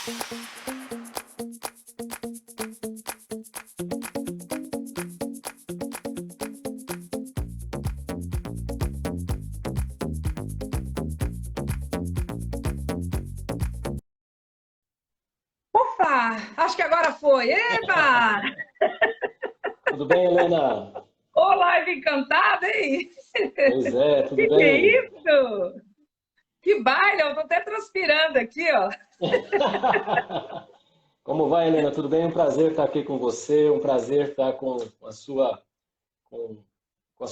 Opa, acho que agora foi. Eba! Tudo bem, Helena? Ô, live encantada, hein? Pois é, tudo Que é bem? isso? Que baile, eu tô até transpirando aqui, ó. Como vai, Helena? Tudo bem? Um prazer estar aqui com você, um prazer estar com, com a sua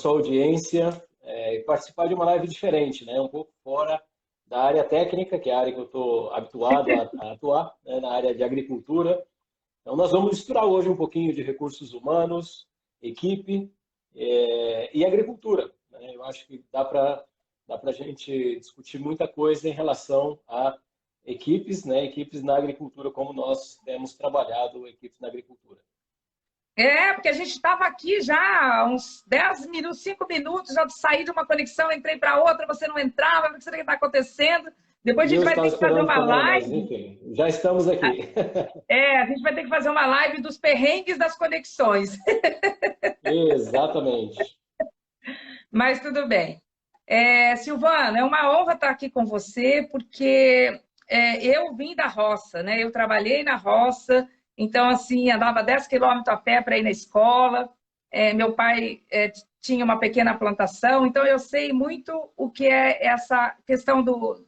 audiência e participar de uma live diferente, né? Um pouco fora da área técnica, que é a área que eu estou habituado a atuar, né? Na área de agricultura. Então, nós vamos misturar hoje um pouquinho de recursos humanos, equipe, e agricultura, né? Eu acho que dá para a gente discutir muita coisa em relação a equipes, né? Equipes na agricultura, como nós temos trabalhado equipes na agricultura. É, porque a gente estava aqui já há uns 10 minutos, 5 minutos, já saí de uma conexão, entrei para outra, você não entrava, não sei o que está acontecendo. Depois E a gente eu vai estava ter que fazer esperando uma também, mas live. enfim, já estamos aqui. É, a gente vai ter que fazer uma live dos perrengues das conexões. Exatamente. Mas tudo bem. Silvana, é uma honra estar aqui com você, porque eu vim da roça, né? Eu trabalhei na roça, então, assim, andava 10 quilômetros a pé para ir na escola. Meu pai tinha uma pequena plantação, então eu sei muito o que é essa questão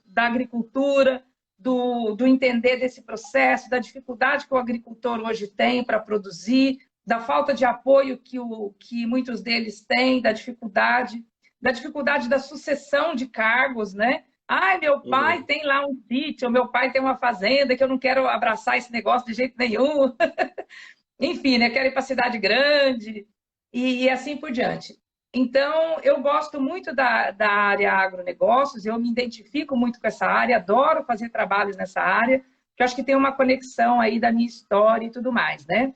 da agricultura, do entender desse processo, da dificuldade que o agricultor hoje tem para produzir, da falta de apoio que muitos deles têm, da dificuldade da sucessão de cargos, né? Ai, meu pai Uhum. tem lá um sítio, meu pai tem uma fazenda, que eu não quero abraçar esse negócio de jeito nenhum. Enfim, né? Quero ir para a cidade grande e assim por diante. Então, eu gosto muito da área agronegócios, eu me identifico muito com essa área, adoro fazer trabalhos nessa área, que eu acho que tem uma conexão aí da minha história e tudo mais, né?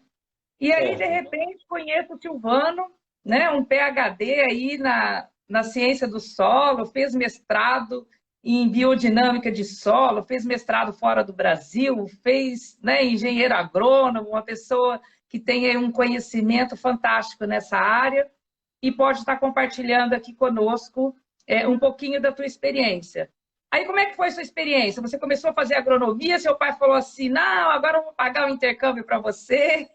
E aí, de Certo. repente, conheço o Silvano, né, um PhD aí na ciência do solo, fez mestrado em biodinâmica de solo, fez mestrado fora do Brasil, fez, né, engenheiro agrônomo, uma pessoa que tem aí um conhecimento fantástico nessa área e pode estar compartilhando aqui conosco um pouquinho da tua experiência. Aí, como é que foi a sua experiência? Você começou a fazer agronomia, seu pai falou assim, não, agora eu vou pagar o intercâmbio para você,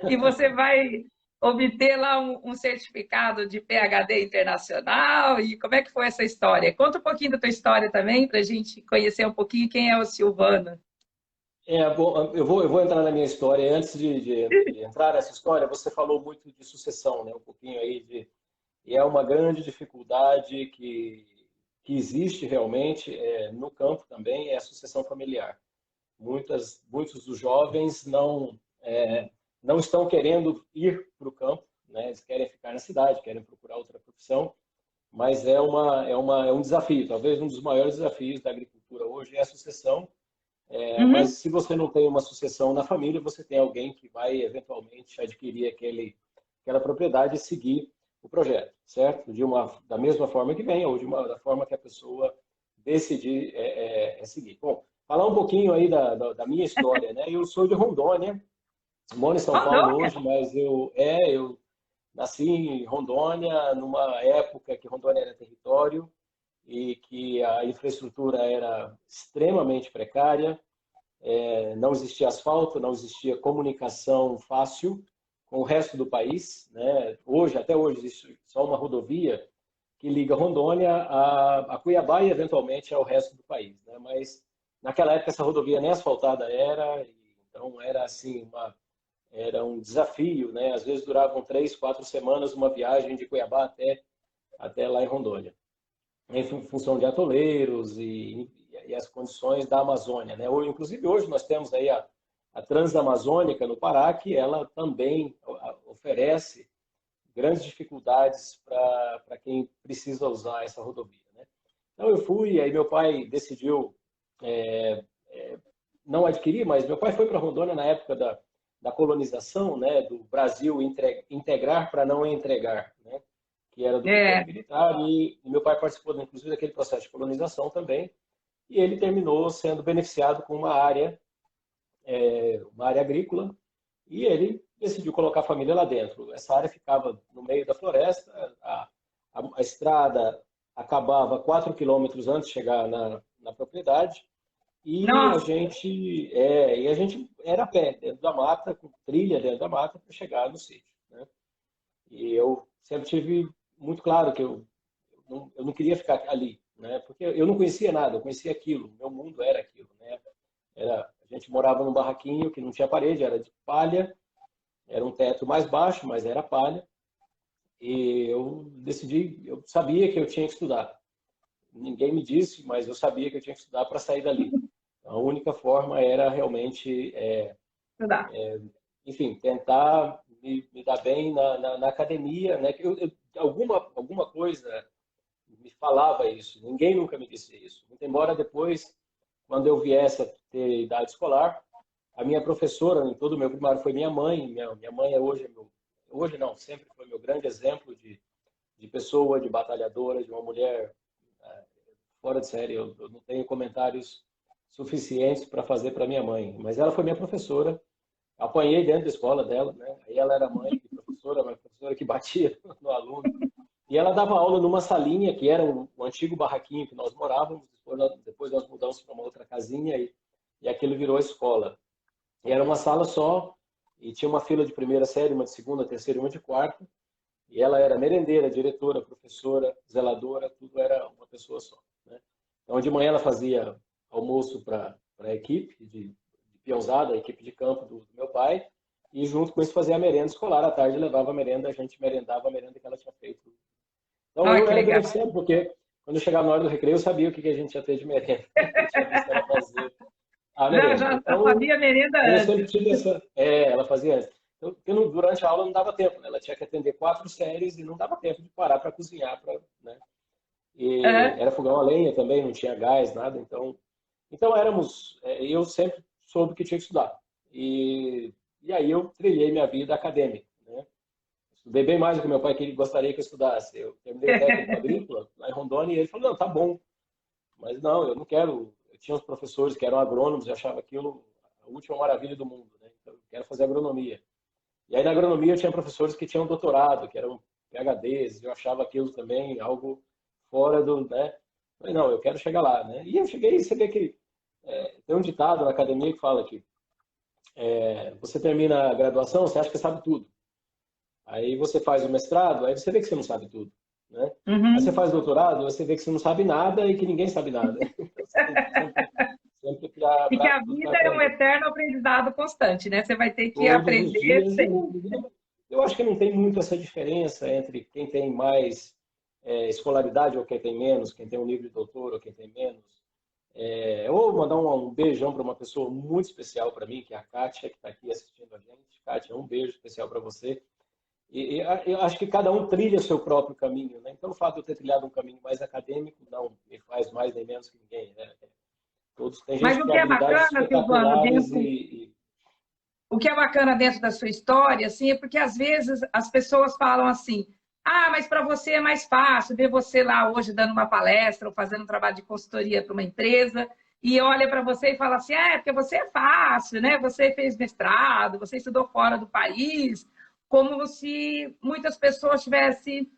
e você vai obter lá um certificado de PhD internacional. E como é que foi essa história? Conta um pouquinho da tua história também, para a gente conhecer um pouquinho quem é o Silvano. Bom, eu vou entrar na minha história. E antes de entrar nessa história, você falou muito de sucessão, né? Um pouquinho aí e é uma grande dificuldade que existe realmente no campo também, é a sucessão familiar. Muitos dos jovens não estão querendo ir para o campo, né? Eles querem ficar na cidade, querem procurar outra profissão, mas é um desafio. Talvez um dos maiores desafios da agricultura hoje é a sucessão, mas Uhum, se você não tem uma sucessão na família, você tem alguém que vai eventualmente adquirir aquela propriedade e seguir o projeto, certo? Da mesma forma que vem, ou da forma que a pessoa decidir seguir. Bom, falar um pouquinho aí da minha história, né? Eu sou de Rondônia, moro em São Paulo Rondônia. hoje, mas eu nasci em Rondônia numa época que Rondônia era território e que a infraestrutura era extremamente precária, não existia asfalto, não existia comunicação fácil com o resto do país, né? Até hoje, existe só uma rodovia que liga Rondônia a Cuiabá e eventualmente ao resto do país, né? Mas naquela época essa rodovia nem asfaltada era, então era assim era um desafio, né? Às vezes duravam 3, 4 semanas uma viagem de Cuiabá até lá em Rondônia, em função de atoleiros e as condições da Amazônia, né? Inclusive hoje nós temos aí a Transamazônica no Pará, que ela também oferece grandes dificuldades para quem precisa usar essa rodovia, né? Então eu fui, aí meu pai decidiu não adquirir, mas meu pai foi para Rondônia na época da colonização, né, do Brasil integrar para não entregar, né, que era do governo É, militar, e meu pai participou, inclusive, daquele processo de colonização também, e ele terminou sendo beneficiado com uma área uma área agrícola, e ele decidiu colocar a família lá dentro. Essa área ficava no meio da floresta, a estrada acabava 4 quilômetros antes de chegar na propriedade, Nossa, e a gente era a pé, dentro da mata, com trilha dentro da mata, para chegar no sítio, né? E eu sempre tive muito claro que eu não queria ficar ali, né? Porque eu não conhecia nada, eu conhecia aquilo, meu mundo era aquilo, né? A gente morava num barraquinho que não tinha parede, era de palha, era um teto mais baixo, mas era palha. E eu sabia que eu tinha que estudar. Ninguém me disse, mas eu sabia que eu tinha que estudar para sair dali. A única forma era realmente, estudar. enfim, tentar me dar bem na academia, né? Alguma coisa me falava isso. Ninguém nunca me disse isso. Muito embora depois, quando eu viesse a ter idade escolar, a minha professora em todo o meu primário foi minha mãe. Minha mãe hoje não, sempre foi meu grande exemplo de pessoa, de batalhadora, de uma mulher fora de série. Eu não tenho comentários suficientes para fazer para minha mãe, mas ela foi minha professora. Apanhei dentro da escola dela, né? Aí ela era mãe de professora, uma professora que batia no aluno. E ela dava aula numa salinha que era um antigo barraquinho que nós morávamos. Depois nós mudamos para uma outra casinha e aquilo virou a escola. E era uma sala só, e tinha uma fila de primeira série, uma de segunda, terceira e uma de quarta. E ela era merendeira, diretora, professora, zeladora, tudo era uma pessoa só, né? Então, de manhã ela fazia almoço para a equipe de peãozada, a equipe de campo do meu pai, e junto com isso fazia a merenda escolar. À tarde levava a merenda, a gente merendava a merenda que ela tinha feito. Então, Olha eu que era legal. beneficiado, porque quando eu chegava na hora do recreio, eu sabia o que a gente ia ter de merenda. Eu tinha visto ela fazer a merenda. Já Então, sabia a merenda eu sempre antes. tive essa. Ela fazia antes. Então, porque durante a aula não dava tempo, né? Ela tinha que atender 4 séries e não dava tempo de parar para cozinhar, né? E Aham. era fogão a lenha também, não tinha gás, nada. Então éramos. Eu sempre soube que tinha que estudar. E aí eu trilhei minha vida acadêmica, né? Estudei bem mais do que meu pai gostaria que eu estudasse. Eu terminei o técnico agrícola lá em Rondônia e ele falou: não, tá bom, mas não, eu não quero. Eu tinha uns professores que eram agrônomos e achava aquilo a última maravilha do mundo, né? Então, eu quero fazer agronomia. E aí na agronomia eu tinha professores que tinham doutorado, que eram PhDs, e eu achava aquilo também algo fora do, né? Falei, não, eu quero chegar lá, né? E eu cheguei, e você vê que tem um ditado na academia que fala que você termina a graduação, você acha que sabe tudo. Aí você faz o mestrado, aí você vê que você não sabe tudo, né? Aí você Uhum. faz doutorado, você vê que você não sabe nada e que ninguém sabe nada. Então você tem sempre E que a tudo para vida é um aprender. eterno aprendizado constante, né? Você vai ter que Todos os aprender dias. sempre. Eu acho que não tem muito essa diferença entre quem tem mais escolaridade ou quem tem menos, quem tem um nível de doutor ou quem tem menos. Eu vou mandar um beijão para uma pessoa muito especial para mim, que é a Kátia, que está aqui assistindo a gente. Kátia, um beijo especial para você. Eu acho que cada um trilha o seu próprio caminho, né? Então, o fato de eu ter trilhado um caminho mais acadêmico não me faz mais nem menos que ninguém, né? Tem Mas gente que o tem que é habilidades bacana, Silvano, espetaculares dentro o que é bacana dentro da sua história, assim, é porque às vezes as pessoas falam assim: ah, mas para você é mais fácil ver você lá hoje dando uma palestra ou fazendo um trabalho de consultoria para uma empresa, e olha para você e fala assim: ah, é porque você é fácil, né? Você fez mestrado, você estudou fora do país, como se muitas pessoas tivessem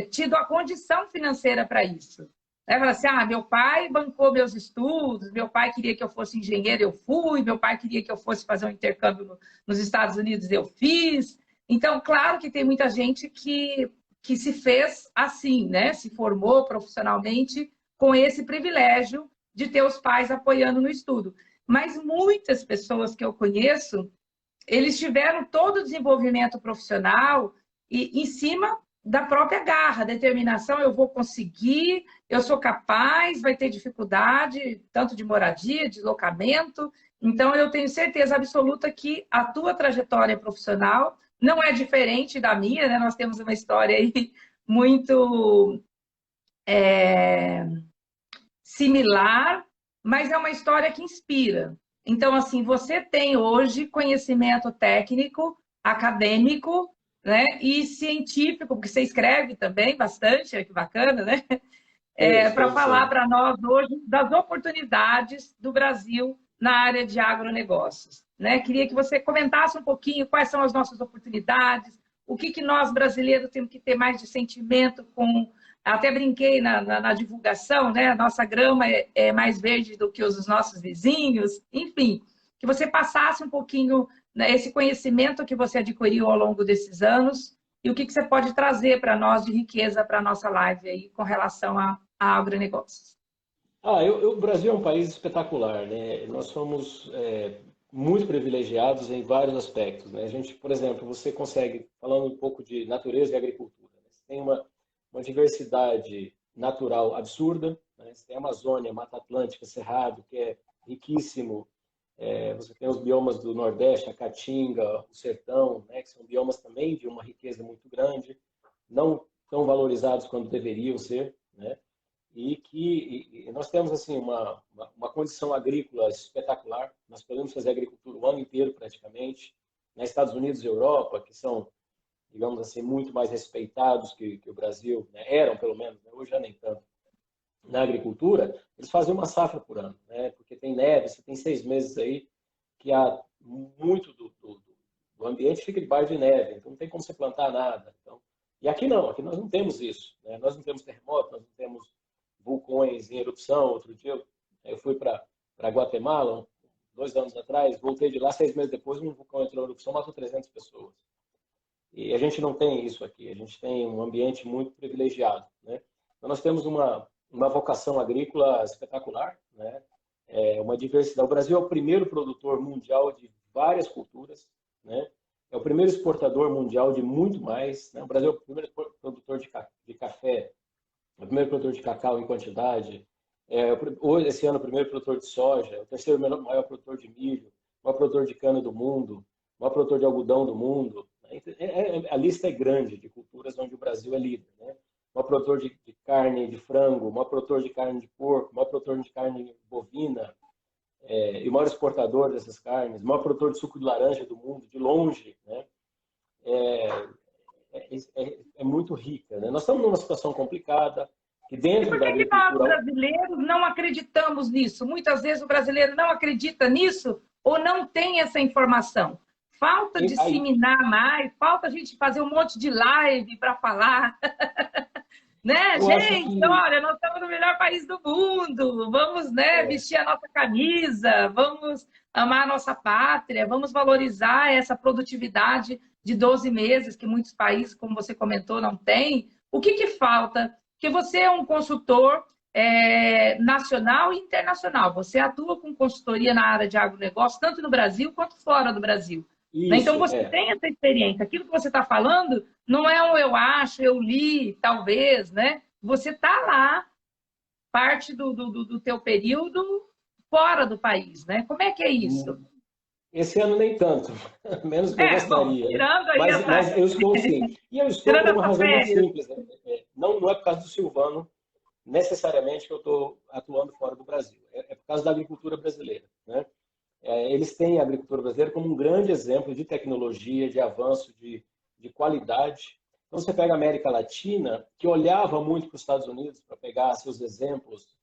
tido a condição financeira para isso. Aí fala assim: ah, meu pai bancou meus estudos, meu pai queria que eu fosse engenheiro, eu fui, meu pai queria que eu fosse fazer um intercâmbio nos Estados Unidos, eu fiz. Então, claro que tem muita gente que se fez assim, né? Se formou profissionalmente com esse privilégio de ter os pais apoiando no estudo. Mas muitas pessoas que eu conheço, eles tiveram todo o desenvolvimento profissional e em cima da própria garra, determinação, eu vou conseguir, eu sou capaz, vai ter dificuldade, tanto de moradia, deslocamento. Então, eu tenho certeza absoluta que a tua trajetória profissional não é diferente da minha, né? Nós temos uma história aí muito similar, mas é uma história que inspira. Então, assim, você tem hoje conhecimento técnico, acadêmico, né, e científico, porque você escreve também bastante, que bacana, né? Para falar sim. para nós hoje das oportunidades do Brasil na área de agronegócios. né? Queria que você comentasse um pouquinho quais são as nossas oportunidades, o que nós brasileiros temos que ter mais de sentimento com. Até brinquei na divulgação, né? A nossa grama é mais verde do que os nossos vizinhos, enfim, que você passasse um pouquinho, né, esse conhecimento que você adquiriu ao longo desses anos e o que você pode trazer para nós de riqueza para a nossa live aí com relação a agronegócios. O Brasil é um país espetacular, né? Nós somos muito privilegiados em vários aspectos, né? A gente, por exemplo, você consegue, falando um pouco de natureza e agricultura, né? Você tem uma diversidade natural absurda, né? Você tem a Amazônia, Mata Atlântica, Cerrado, que é riquíssimo. Você tem os biomas do Nordeste, a Caatinga, o Sertão, né? Que são biomas também de uma riqueza muito grande, não tão valorizados quanto deveriam ser, né? E nós temos assim uma condição agrícola espetacular. Nós podemos fazer agricultura o ano inteiro praticamente. Nos Estados Unidos e Europa, que são, digamos assim, muito mais respeitados que o Brasil, né? Eram pelo menos, né? Hoje já nem tanto. Na agricultura, eles fazem uma safra por ano, né? Porque tem neve, você tem 6 meses aí que há muito do ambiente fica debaixo de neve, então não tem como você plantar nada. Então, e aqui não, aqui nós não temos isso, né? Nós não temos terremoto, nós não temos vulcões em erupção. Outro dia eu fui para Guatemala, 2 anos atrás, voltei de lá 6 meses depois, um vulcão entrou em erupção, matou 300 pessoas. E a gente não tem isso aqui, a gente tem um ambiente muito privilegiado, né? Então nós temos uma vocação agrícola espetacular, né? Uma diversidade. O Brasil é o primeiro produtor mundial de várias culturas, né? É o primeiro exportador mundial de muito mais, né? O Brasil é o primeiro produtor de café, o primeiro produtor de cacau em quantidade. Hoje, esse ano, o primeiro produtor de soja, o terceiro maior produtor de milho, o maior produtor de cana do mundo, o maior produtor de algodão do mundo. A lista é grande de culturas onde o Brasil é líder, né? O maior produtor de carne de frango, o maior produtor de carne de porco, o maior produtor de carne bovina, e o maior exportador dessas carnes, o maior produtor de suco de laranja do mundo, de longe, né? É, é muito rica, né? Nós estamos numa situação complicada, que E dentro por da que nós, agricultura. brasileiros, não acreditamos nisso? Muitas vezes o brasileiro não acredita nisso ou não tem essa informação. Falta Aí, disseminar mais, falta a gente fazer um monte de live para falar. Né, eu acho gente? que Olha, nós estamos no melhor país do mundo. Vamos, né, é, vestir a nossa camisa, vamos amar a nossa pátria, vamos valorizar essa produtividade de 12 meses que muitos países, como você comentou, não têm. O que falta? Porque você é um consultor nacional e internacional. Você atua com consultoria na área de agronegócio, tanto no Brasil quanto fora do Brasil. Né? Então, isso, você tem essa experiência. Aquilo que você está falando não é um eu acho, eu li, talvez, né? Você está lá, parte do teu período fora do país, né? Como é que é isso? esse ano nem tanto, menos que eu Bom, gostaria, né? tirando aí Mas eu estou sim. E eu estou por tirando uma essas razão muito férias. simples, né? Não é por causa do Silvano, necessariamente, que eu estou atuando fora do Brasil. É por causa da agricultura brasileira, né? Eles têm a agricultura brasileira como um grande exemplo de tecnologia, de avanço, de qualidade. Então, você pega a América Latina, que olhava muito para os Estados Unidos para pegar seus exemplos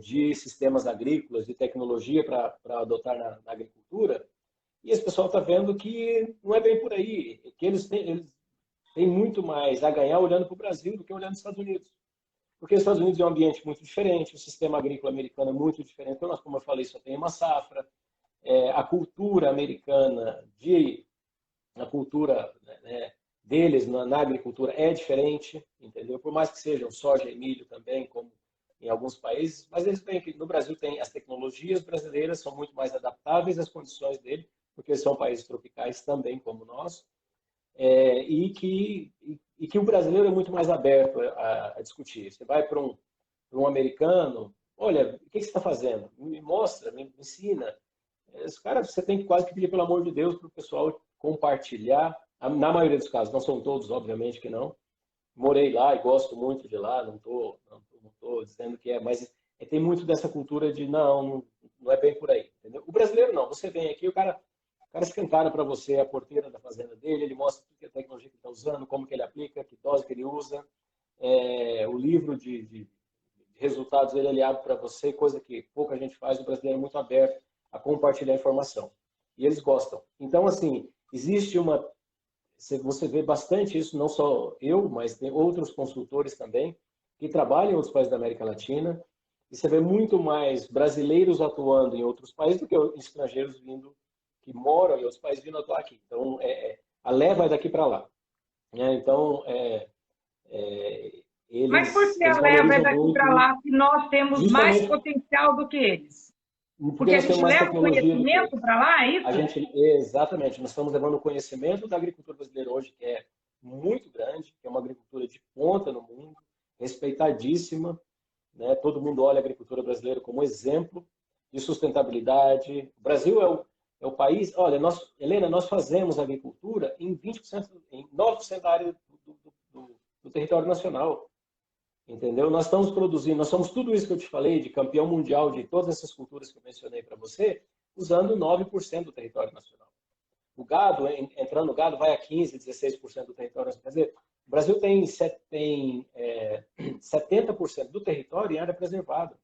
de sistemas agrícolas, de tecnologia para adotar na agricultura, e esse pessoal está vendo que não é bem por aí, que eles têm muito mais a ganhar olhando para o Brasil do que olhando para os Estados Unidos. Porque os Estados Unidos é um ambiente muito diferente, o sistema agrícola americano é muito diferente. Então, nós, como eu falei, só tem uma safra. A cultura americana, a cultura, né, deles na agricultura é diferente, entendeu? Por mais que sejam soja e milho também, como em alguns países, mas eles veem que no Brasil tem as tecnologias brasileiras são muito mais adaptáveis às condições dele, porque são países tropicais também como nós, e que o brasileiro é muito mais aberto a discutir. Você vai para um americano, olha, o que você está fazendo? Me mostra, me ensina. Esse cara, você tem que quase que pedir pelo amor de Deus para o pessoal compartilhar. Na maioria dos casos, não são todos, obviamente que não. Morei lá e gosto muito de lá, não tô dizendo que é, mas tem muito dessa cultura de não é bem por aí, entendeu? O brasileiro não, você vem aqui, o cara escancara para você a porteira da fazenda dele, ele mostra tudo que a tecnologia que ele está usando, como que ele aplica, que dose que ele usa, o livro de resultados ele abre para você, coisa que pouca gente faz, o brasileiro é muito aberto a compartilhar informação. e eles gostam. Então, assim, existe uma... Você vê bastante isso, não só eu, mas tem outros consultores também, que trabalham em outros países da América Latina, e você vê muito mais brasileiros atuando em outros países do que estrangeiros vindo, que moram em outros países, vindo atuar aqui. Então, a leva é daqui para lá. Né? Então, Mas por que eles a leva é valorizam daqui para muito, lá se nós temos mais justamente potencial do que eles? porque Porque a nós temos gente mais leva o tecnologia do que conhecimento eles. para lá, é A isso? gente, exatamente, nós estamos levando o conhecimento da agricultura brasileira hoje, que é muito grande, que é uma agricultura de ponta no mundo, respeitadíssima, né? Todo mundo olha a agricultura brasileira como exemplo de sustentabilidade. O Brasil é o país, olha, Helena, nós fazemos agricultura em 20%, em 9% da área do território nacional. Entendeu? Nós estamos produzindo, nós somos tudo isso que eu te falei, de campeão mundial de todas essas culturas que eu mencionei para você, usando 9% do território nacional. O gado, entrando no gado, vai a 15%, 16% do território nacional. Quer dizer, o Brasil tem 70% do território em área preservada.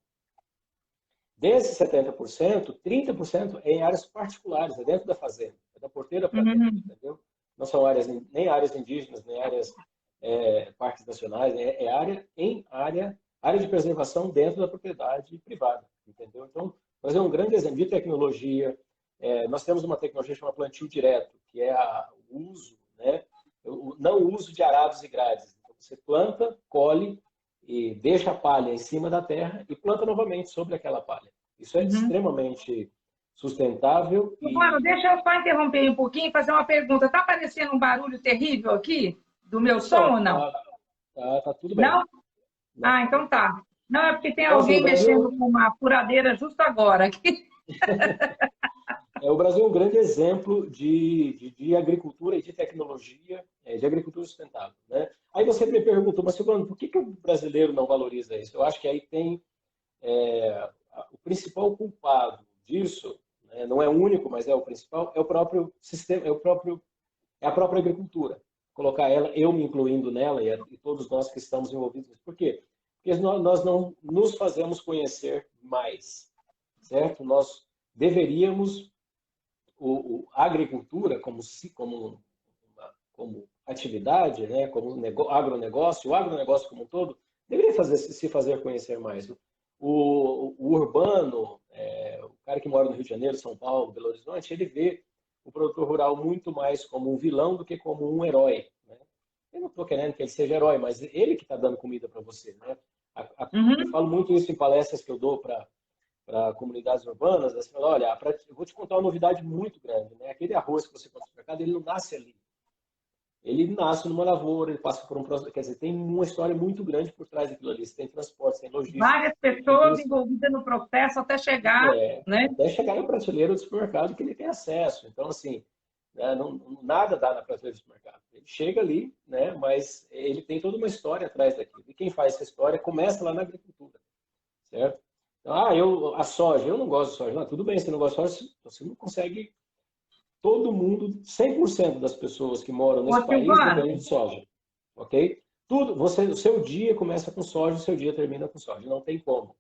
Desses 70%, 30% é em áreas particulares, é dentro da fazenda, é da porteira para dentro, Uhum. entendeu? Não são áreas, nem áreas indígenas, nem áreas parques nacionais, é área de preservação dentro da propriedade privada, entendeu? Então, nós é um grande exemplo de tecnologia. Nós temos uma tecnologia chamada plantio direto, que é o uso, né? Não o uso de arados e grades. Então, você planta, colhe e deixa a palha em cima da terra e planta novamente sobre aquela palha. Isso é Uhum. extremamente sustentável Mano, deixa eu só interromper um pouquinho e fazer uma pergunta. Tá aparecendo um barulho terrível aqui do meu som ou certo, não? tá tudo bem. Não? Não, Ah, tá tudo então bem. tá. Não, é porque tem Então, assim, o alguém mexendo Brasil com uma furadeira justo agora aqui. o Brasil é um grande exemplo de agricultura e de tecnologia, de agricultura sustentável. Né? Aí você me perguntou, mas Silvano, por que o brasileiro não valoriza isso? Eu acho que aí tem o principal culpado disso, né, não é o único, mas é o principal, é o próprio sistema, é a própria agricultura. Colocar ela, eu me incluindo nela e todos nós que estamos envolvidos nisso. Por quê? Porque nós não nos fazemos conhecer mais, certo? Nós deveríamos a agricultura como atividade, né, como agronegócio, o agronegócio como um todo, deveria se fazer conhecer mais. O urbano, o cara que mora no Rio de Janeiro, São Paulo, Belo Horizonte, ele vê o produtor rural muito mais como um vilão do que como um herói. Né? Eu não estou querendo que ele seja herói, mas ele que está dando comida para você. Né? Eu Uhum. falo muito isso em palestras que eu dou para comunidades urbanas, assim, olha, eu vou te contar uma novidade muito grande, né? Aquele arroz que você compra no mercado, ele não nasce ali. Ele nasce numa lavoura, ele passa por um processo, quer dizer, tem uma história muito grande por trás daquilo ali. Você tem transporte, tem logística, Várias tem pessoas indústria, envolvidas no processo até chegar, né? até chegar na prateleira do supermercado que ele tem acesso. Então, assim, né, nada dá na prateleira do supermercado. Ele chega ali, né, mas ele tem toda uma história atrás daquilo. E quem faz essa história começa lá na agricultura, certo? A soja, eu não gosto de soja. Não, tudo bem, você não gosta de soja, você não consegue. Todo mundo, 100% das pessoas que moram Ô, nesse país Silvana, dependem de soja, ok? Tudo, o seu dia começa com soja, o seu dia termina com soja, não tem como.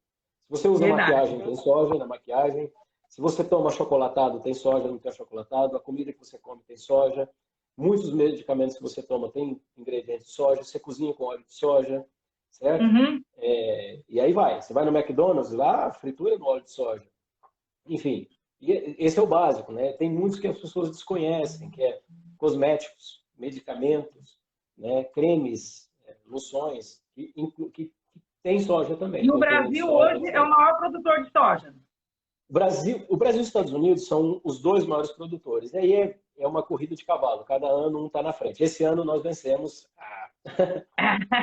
Se você usa verdade. maquiagem, tem soja na maquiagem. Se você toma chocolatado, tem soja, não tem achocolatado. A comida que você come tem soja. Muitos medicamentos que você toma têm ingredientes de soja. Você cozinha com óleo de soja, certo? Uhum. E aí vai. Você vai no McDonald's, lá, fritura no óleo de soja. Enfim, esse é o básico, né? Tem muitos que as pessoas desconhecem, que é cosméticos, medicamentos, né? Cremes, loções, que tem soja também, E o proteína de Brasil soja, hoje é o etc. maior produtor de soja. O Brasil e os Estados Unidos são os dois maiores produtores. E aí é uma corrida de cavalo, cada ano um está na frente. Esse ano nós vencemos,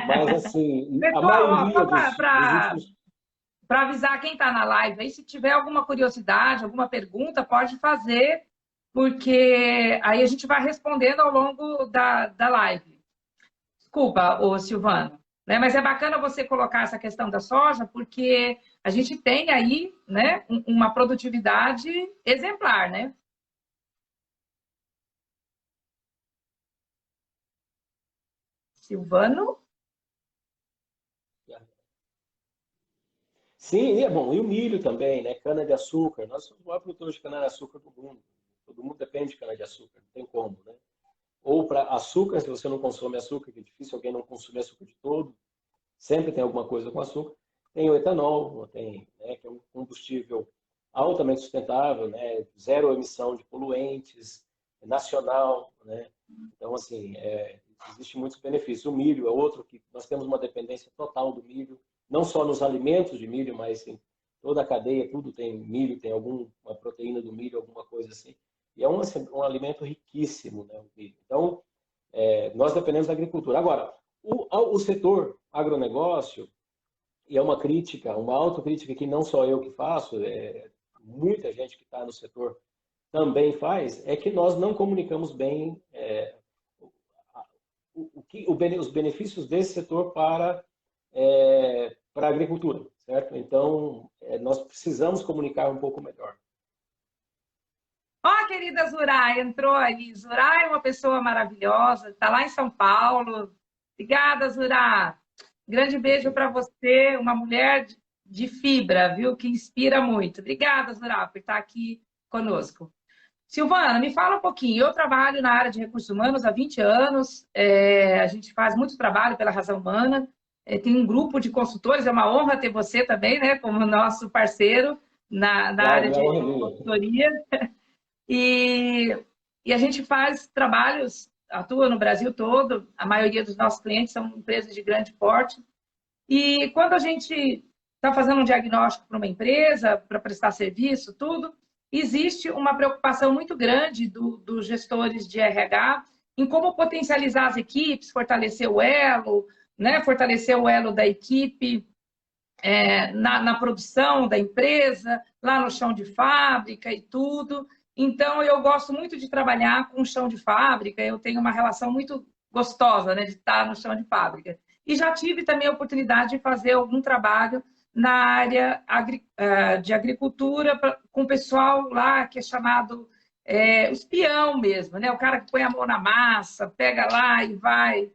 mas assim, a Pessoal, ó, maioria só dos últimos. para avisar quem está na live aí, se tiver alguma curiosidade, alguma pergunta, pode fazer, porque aí a gente vai respondendo ao longo da live. Desculpa, ô Silvano. Né? Mas é bacana você colocar essa questão da soja, porque a gente tem aí, né, uma produtividade exemplar, né? Silvano? Sim, e é bom. E o milho também, né? Cana-de-açúcar. Nós somos o maior produtor de cana-de-açúcar do mundo. todo mundo depende de cana-de-açúcar, não tem como, né? Ou para açúcar, se você não consome açúcar, que é difícil alguém não consumir açúcar de todo, sempre tem alguma coisa com açúcar. Tem o etanol, tem, né, que é um combustível altamente sustentável, né, zero emissão de poluentes, nacional, né? Então, assim, existe muitos benefícios. O milho é outro que nós temos uma dependência total do milho, não só nos alimentos de milho, mas em toda a cadeia, tudo tem milho, tem alguma proteína do milho, alguma coisa assim. E é um alimento riquíssimo, né, o milho. Então, nós dependemos da agricultura. Agora, o setor agronegócio, e é uma crítica, uma autocrítica que não só eu que faço, muita gente que está no setor também faz, é que nós não comunicamos bem os benefícios desse setor para a agricultura, certo? Então, nós precisamos comunicar um pouco melhor. Ó, a querida Zurai, entrou aí. Zurai é uma pessoa maravilhosa, está lá em São Paulo. Obrigada, Zurai. Grande beijo para você, uma mulher de fibra, viu? Que inspira muito. Obrigada, Zurai, por estar aqui conosco. Silvana, me fala um pouquinho. Eu trabalho na área de recursos humanos há 20 anos. A gente faz muito trabalho pela razão humana. Tem um grupo de consultores. É uma honra ter você também, né, como nosso parceiro na Ah, área minha de honra é minha. consultoria. E, e a gente faz trabalhos, atua no Brasil todo. A maioria dos nossos clientes são empresas de grande porte. E quando a gente está fazendo um diagnóstico para uma empresa, para prestar serviço, tudo, existe uma preocupação muito grande dos gestores de RH em como potencializar as equipes, fortalecer o elo, né? Fortalecer o elo da equipe na produção da empresa, lá no chão de fábrica e tudo. Então, eu gosto muito de trabalhar com o chão de fábrica, eu tenho uma relação muito gostosa, né, de estar no chão de fábrica. E já tive também a oportunidade de fazer algum trabalho na área de agricultura com o pessoal lá que é chamado os peão mesmo, né? O cara que põe a mão na massa, pega lá e vai.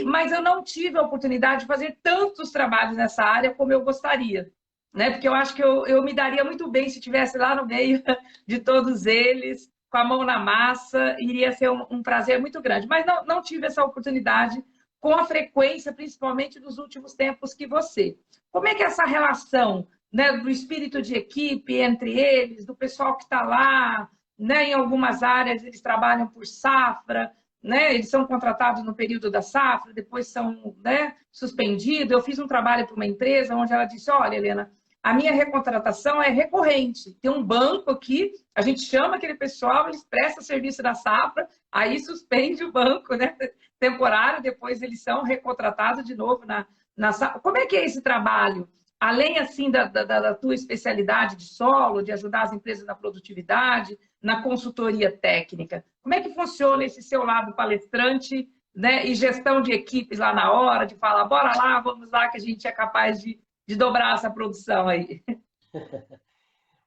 Mas eu não tive a oportunidade de fazer tantos trabalhos nessa área como eu gostaria, né? Porque eu acho que eu me daria muito bem se estivesse lá no meio de todos eles, com a mão na massa, iria ser um prazer muito grande. Mas não tive essa oportunidade com a frequência, principalmente nos últimos tempos que você. Como é que é essa relação, né, do espírito de equipe entre eles, do pessoal que está lá, né, em algumas áreas eles trabalham por safra, né, eles são contratados no período da safra, depois são, né, suspendidos. Eu fiz um trabalho para uma empresa onde ela disse, olha, Helena, a minha recontratação é recorrente. Tem um banco aqui, a gente chama aquele pessoal, eles prestam serviço da safra, aí suspende o banco, né, temporário, depois eles são recontratados de novo na safra. Como é que é esse trabalho? Além, assim, da tua especialidade de solo, de ajudar as empresas na produtividade, na consultoria técnica, como é que funciona esse seu lado palestrante, né, e gestão de equipes lá na hora, de falar, bora lá, vamos lá, que a gente é capaz de dobrar essa produção aí?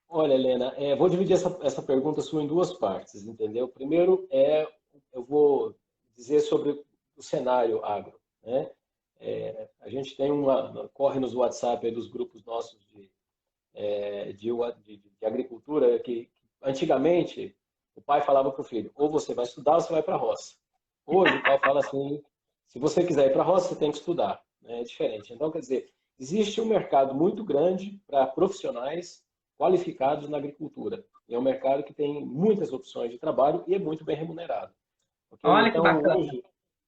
Olha, Helena, vou dividir essa pergunta sua em duas partes, entendeu? Primeiro, eu vou dizer sobre o cenário agro, né? A gente tem corre nos WhatsApp aí dos grupos nossos de agricultura que antigamente o pai falava para o filho, ou você vai estudar ou você vai para a roça. Hoje o pai fala assim, se você quiser ir para a roça, você tem que estudar, né? É diferente. Então, quer dizer, existe um mercado muito grande para profissionais qualificados na agricultura. É um mercado que tem muitas opções de trabalho e é muito bem remunerado. Okay? Olha que Então, bacana.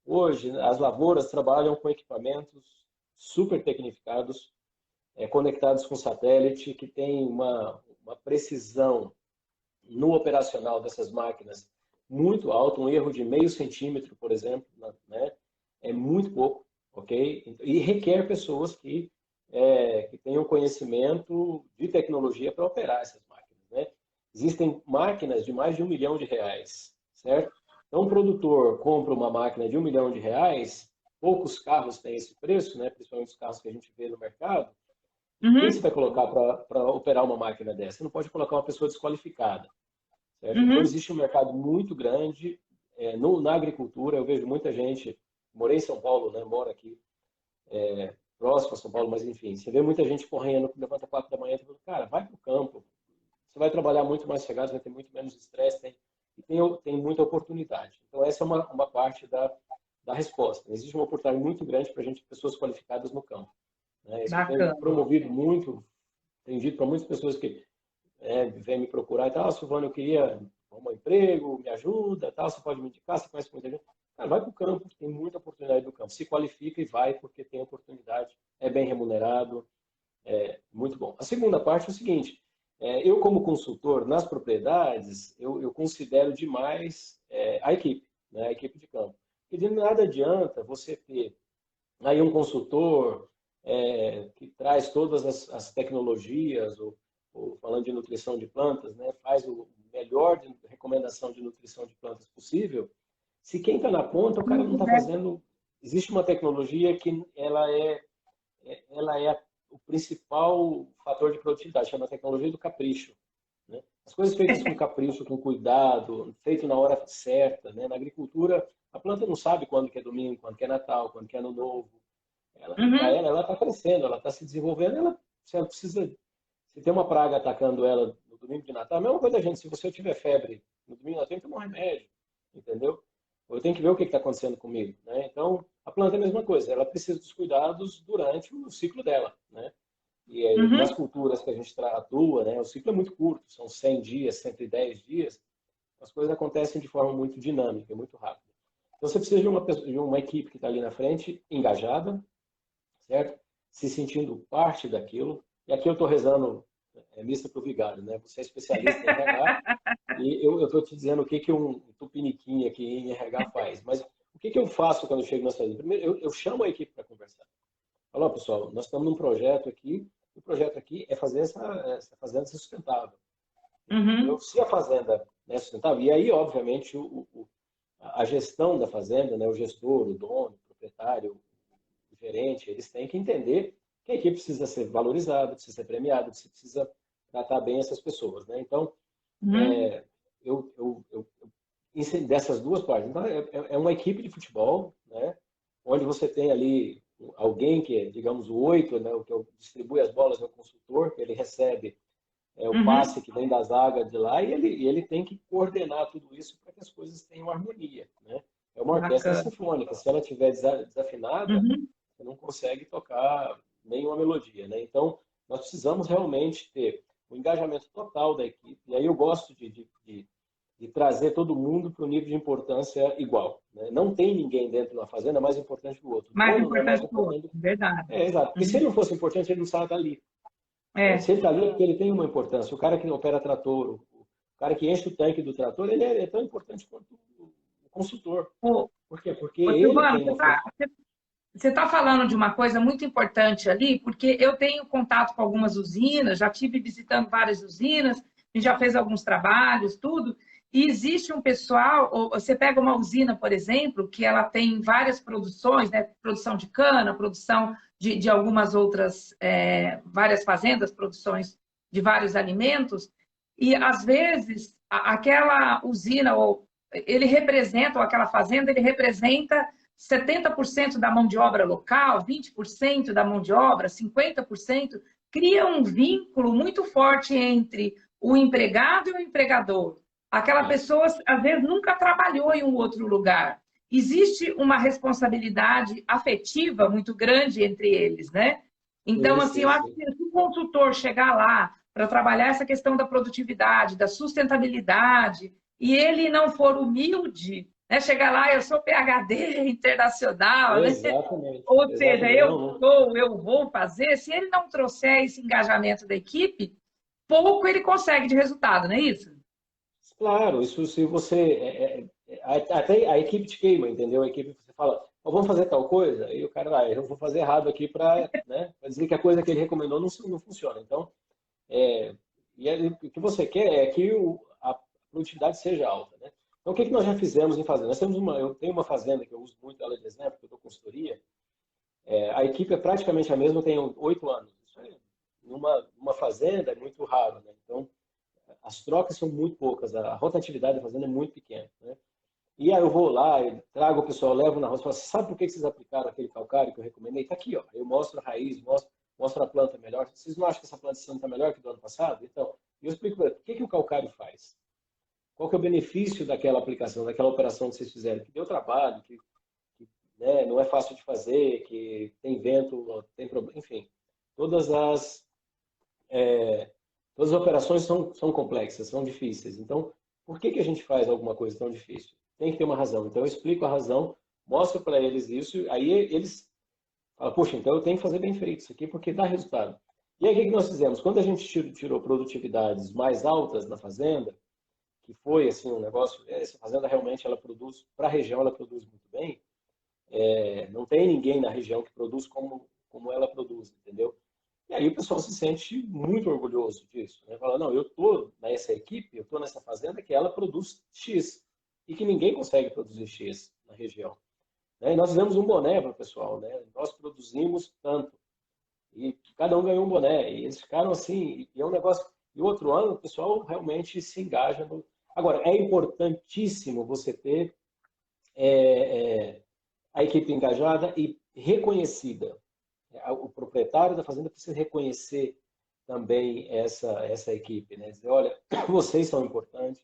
hoje as lavouras trabalham com equipamentos super tecnificados, conectados com satélite, que tem uma precisão no operacional dessas máquinas muito alta, um erro de meio centímetro, por exemplo, né? É muito pouco, ok? E requer pessoas que tenham conhecimento de tecnologia para operar essas máquinas, né? Existem máquinas de mais de R$ 1 milhão, certo? Então, um produtor compra uma máquina de R$ 1 milhão, poucos carros têm esse preço, né? Principalmente os carros que a gente vê no mercado. Quem você Uhum, vai colocar para operar uma máquina dessa? Você não pode colocar uma pessoa desqualificada, certo? Então, uhum. existe um mercado muito grande na agricultura. Eu vejo muita gente, morei em São Paulo, né? Moro aqui próximo a São Paulo, mas enfim, você vê muita gente correndo, levanta 4 da manhã e fala, cara, vai para o campo, você vai trabalhar muito mais sossegado, vai ter muito menos estresse, tem muita oportunidade. Então, essa é uma parte da resposta. Existe uma oportunidade muito grande para a gente, pessoas qualificadas no campo. Né? Isso tem Bacana. promovido muito, tem dito para muitas pessoas que vêm me procurar e tal, Silvano, eu queria um emprego, me ajuda, tal, você pode me indicar, você conhece muita gente. Cara, vai para o campo, tem muita oportunidade do campo. Se qualifica e vai, porque tem oportunidade, é bem remunerado, muito bom. A segunda parte é o seguinte, eu como consultor nas propriedades, eu considero demais a equipe, né, a equipe de campo. Porque de nada adianta você ter aí um consultor que traz todas as tecnologias, ou falando de nutrição de plantas, né, faz o melhor de recomendação de nutrição de plantas possível, se quem está na ponta, o cara não está fazendo... Existe uma tecnologia que ela é o principal fator de produtividade, chama tecnologia do capricho. Né? As coisas feitas com capricho, com cuidado, feito na hora certa. Né? Na agricultura, a planta não sabe quando que é domingo, quando que é Natal, quando que é Ano Novo. Para Uhum. ela está crescendo, ela está se desenvolvendo, se ela precisa... Se tem uma praga atacando ela no domingo de Natal, a mesma coisa, gente. Se você tiver febre no domingo de Natal, tem que tomar um remédio, entendeu? Eu tenho que ver o que está acontecendo comigo, né? Então, a planta é a mesma coisa. Ela precisa dos cuidados durante o ciclo dela, né? E nas Uhum. culturas que a gente atua, né, o ciclo é muito curto, são 100 dias, 110 dias, as coisas acontecem de forma muito dinâmica, muito rápida. Então você precisa de uma equipe que está ali na frente, engajada, certo? Se sentindo parte daquilo. E aqui eu estou rezando missa para o vigário, né? Você é especialista em RH, e eu estou te dizendo o que um tupiniquim aqui em RH faz. Mas o que eu faço quando eu chego na cidade? Primeiro, eu chamo a equipe para conversar. Falo, pessoal, nós estamos num projeto aqui, o projeto aqui é fazer essa fazenda ser sustentável. Entendeu? Uhum. Se a fazenda é sustentável, e aí, obviamente, a gestão da fazenda, né, o gestor, o dono, o proprietário, o gerente, eles têm que entender que a equipe precisa ser valorizada, precisa ser premiada, precisa tratar bem essas pessoas. Né? Então, Uhum. dessas duas partes. Então, é uma equipe de futebol, né? Onde você tem ali alguém que é, digamos, o 8, né? O que distribui as bolas é o consultor, que ele recebe o Uhum. passe que vem da zaga de lá e ele tem que coordenar tudo isso para que as coisas tenham harmonia, né? É uma orquestra Bacana. sinfônica. Se ela estiver desafinada, Uhum. você não consegue tocar nenhuma melodia, né? Então, nós precisamos realmente ter o engajamento total da equipe. E aí eu gosto de trazer todo mundo para o nível de importância igual. Né? Não tem ninguém dentro da fazenda mais importante que o outro. O Mais dono não é mais importante que o outro, importante. verdade. Exato. Porque se Uhum. ele não fosse importante, ele não estava ali. Se É. ele está ali, é porque ele tem uma importância. O cara que opera trator, o cara que enche o tanque do trator, ele é tão importante quanto o consultor. Ô, Por quê? Porque ô, ele Silvano, tem uma... você tá falando de uma coisa muito importante ali, porque eu tenho contato com algumas usinas, já tive visitando várias usinas, a gente já fez alguns trabalhos, tudo, e existe um pessoal, ou você pega uma usina, por exemplo, que ela tem várias produções, né? Produção de cana, produção de algumas outras, várias fazendas, produções de vários alimentos, e às vezes aquela usina, ou ele representa, ou aquela fazenda, ele representa 70% da mão de obra local, 20% da mão de obra, 50%, cria um vínculo muito forte entre o empregado e o empregador. Aquela Isso, pessoa, às vezes, nunca trabalhou em um outro lugar. Existe uma responsabilidade afetiva muito grande entre eles, né? Então, isso, assim, eu acho isso. que se o consultor chegar lá para trabalhar essa questão da produtividade, da sustentabilidade, e ele não for humilde, né? Chegar lá, eu sou PhD internacional, né? Exatamente. Ou seja, Exatamente. eu Não, não. sou, eu vou fazer. Se ele não trouxer esse engajamento da equipe, pouco ele consegue de resultado, não é isso? Claro, isso se você. Até a equipe te queima, entendeu? A equipe você fala, "Ó, vamos fazer tal coisa, e o cara vai, eu vou fazer errado aqui para, né, pra dizer que a coisa que ele recomendou não funciona. Então, o que você quer é que a produtividade seja alta, né? Então, o que nós já fizemos em fazenda? Eu tenho uma fazenda que eu uso muito ela de exemplo, que eu dou consultoria. A equipe é praticamente a mesma, tem 8 anos. Isso aí, numa fazenda é muito raro, né? Então, as trocas são muito poucas, a rotatividade da fazenda é muito pequena, né? E aí eu vou lá, eu trago o pessoal, levo na roça e falo, sabe por que vocês aplicaram aquele calcário que eu recomendei? Está aqui, ó. Eu mostro a raiz, mostro a planta melhor. Vocês não acham que essa planta esse ano está melhor que do ano passado? Então, E eu explico para ele, o que o calcário faz? Qual que é o benefício daquela aplicação, daquela operação que vocês fizeram? Que deu trabalho, né, não é fácil de fazer, que tem vento, tem problema, enfim. Todas as, todas as operações são complexas, são difíceis. Então, por que a gente faz alguma coisa tão difícil? Tem que ter uma razão. Então, eu explico a razão, mostro para eles isso, aí eles falam, poxa, então eu tenho que fazer bem feito isso aqui, porque dá resultado. E aí, o que nós fizemos? Quando a gente tirou produtividades mais altas na fazenda, que foi assim um negócio, essa fazenda realmente ela produz, para a região ela produz muito bem, não tem ninguém na região que produz como ela produz, entendeu? E aí o pessoal se sente muito orgulhoso disso, né? Fala, não, eu estou nessa equipe, eu estou nessa fazenda que ela produz X e que ninguém consegue produzir X na região. Né? E nós fizemos um boné para o pessoal, né? Nós produzimos tanto e cada um ganhou um boné e eles ficaram assim, e é um negócio. E outro ano o pessoal realmente se engaja no... Agora, é importantíssimo você ter a equipe engajada e reconhecida. O proprietário da fazenda precisa reconhecer também essa equipe, né? Dizer, olha, vocês são importantes,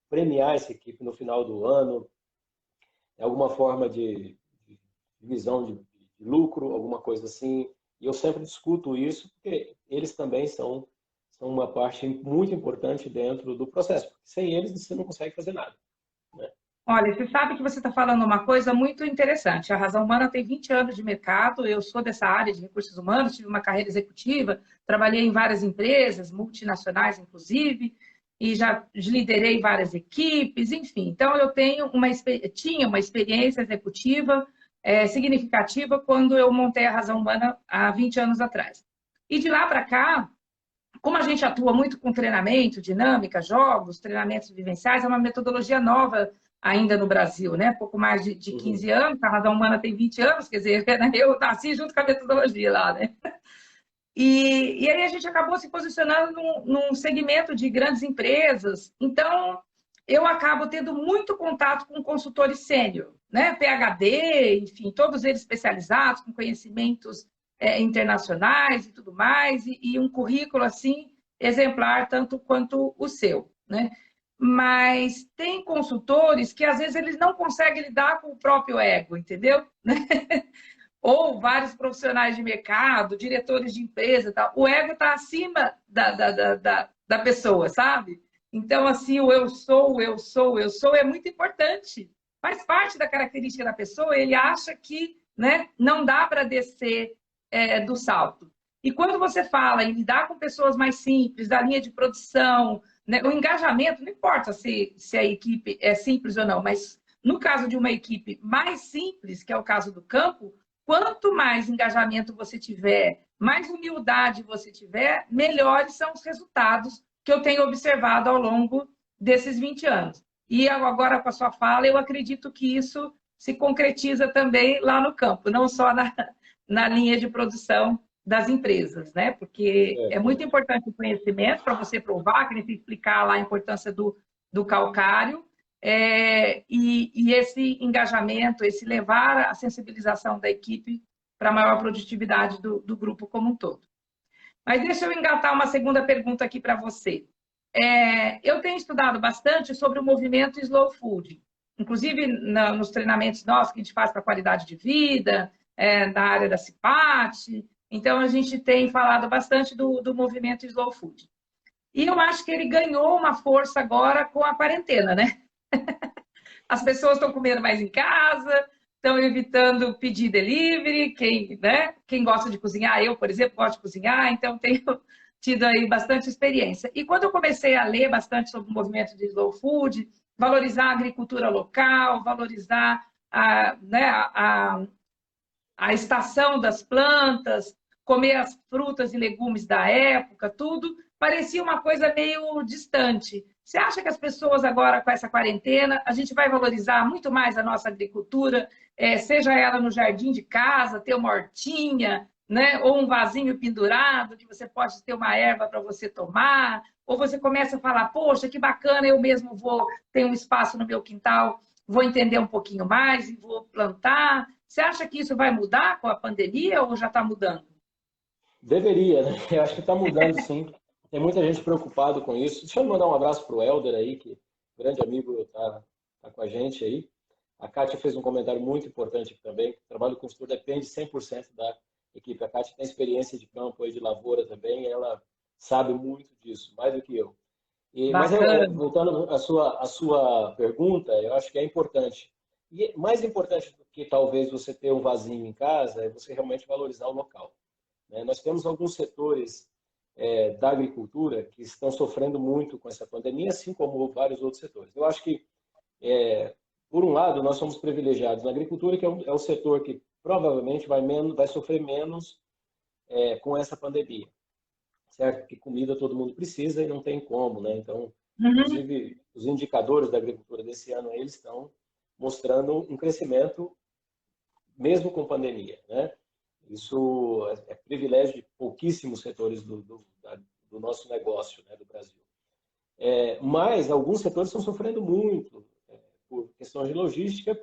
premiar essa equipe no final do ano, alguma forma de divisão de lucro, alguma coisa assim. E eu sempre discuto isso, porque eles também são uma parte muito importante dentro do processo. Porque sem eles você não consegue fazer nada, né? Olha, você sabe que você está falando uma coisa muito interessante. A Razão Humana tem 20 anos de mercado, eu sou dessa área de recursos humanos, tive uma carreira executiva, trabalhei em várias empresas, multinacionais inclusive, e já liderei várias equipes, enfim. Então, eu tinha uma experiência executiva significativa quando eu montei a Razão Humana há 20 anos atrás. E de lá para cá, como a gente atua muito com treinamento, dinâmica, jogos, treinamentos vivenciais, é uma metodologia nova ainda no Brasil, né? Pouco mais de 15 anos, a Razão Humana tem 20 anos, quer dizer, eu nasci junto com a metodologia lá, né? E aí a gente acabou se posicionando num segmento de grandes empresas. Então, eu acabo tendo muito contato com consultores sênior, né? PhD, enfim, todos eles especializados, com conhecimentos internacionais e tudo mais, e um currículo, assim, exemplar, tanto quanto o seu, né? Mas tem consultores que, às vezes, eles não conseguem lidar com o próprio ego, entendeu? Ou vários profissionais de mercado, diretores de empresa, tal. O ego está acima da pessoa, sabe? Então, assim, o eu sou é muito importante. Faz parte da característica da pessoa, ele acha que, né, não dá para descer do salto. E quando você fala em lidar com pessoas mais simples, da linha de produção, né, o engajamento, não importa se a equipe é simples ou não, mas no caso de uma equipe mais simples, que é o caso do campo, quanto mais engajamento você tiver, mais humildade você tiver, melhores são os resultados que eu tenho observado ao longo desses 20 anos. E agora, com a sua fala, eu acredito que isso se concretiza também lá no campo, não só na linha de produção das empresas, né? Porque é muito importante o conhecimento para você provar, que nem explicar lá a importância do calcário, e esse engajamento, esse levar a sensibilização da equipe para a maior produtividade do grupo como um todo. Mas deixa eu engatar uma segunda pergunta aqui para você. Eu tenho estudado bastante sobre o movimento Slow Food, inclusive nos treinamentos nossos que a gente faz para qualidade de vida, na área da CIPAT. Então, a gente tem falado bastante do movimento Slow Food. E eu acho que ele ganhou uma força agora com a quarentena, né? As pessoas estão comendo mais em casa, estão evitando pedir delivery, quem gosta de cozinhar, eu, por exemplo, gosto de cozinhar, então tenho tido aí bastante experiência. E quando eu comecei a ler bastante sobre o movimento de Slow Food, valorizar a agricultura local, valorizar a estação das plantas, comer as frutas e legumes da época, tudo parecia uma coisa meio distante. Você acha que as pessoas agora, com essa quarentena, a gente vai valorizar muito mais a nossa agricultura, seja ela no jardim de casa, ter uma hortinha, né? Ou um vasinho pendurado, que você pode ter uma erva para você tomar, ou você começa a falar, poxa, que bacana, eu mesmo ter um espaço no meu quintal, vou entender um pouquinho mais e vou plantar. Você acha que isso vai mudar com a pandemia ou já está mudando? Deveria, né? Eu acho que está mudando, sim. Tem muita gente preocupada com isso. Deixa eu mandar um abraço para o Helder aí, que grande amigo tá com a gente aí. A Kátia fez um comentário muito importante aqui também. O trabalho com estudo depende 100% da equipe. A Kátia tem experiência de campo aí, de lavoura também, ela sabe muito disso, mais do que eu. Mas Bacana. voltando à sua pergunta, eu acho que é importante. E mais importante do que talvez você ter um vasinho em casa é você realmente valorizar o local, né? Nós temos alguns setores da agricultura que estão sofrendo muito com essa pandemia, assim como vários outros setores. Eu acho que, por um lado, nós somos privilegiados na agricultura, que é o setor que provavelmente vai sofrer menos com essa pandemia, certo? Porque comida todo mundo precisa e não tem como, né? Então, Uhum. inclusive, os indicadores da agricultura desse ano eles estão mostrando um crescimento mesmo com pandemia, né? Isso é privilégio de pouquíssimos setores do nosso negócio, né, do Brasil. Mas alguns setores estão sofrendo muito por questões de logística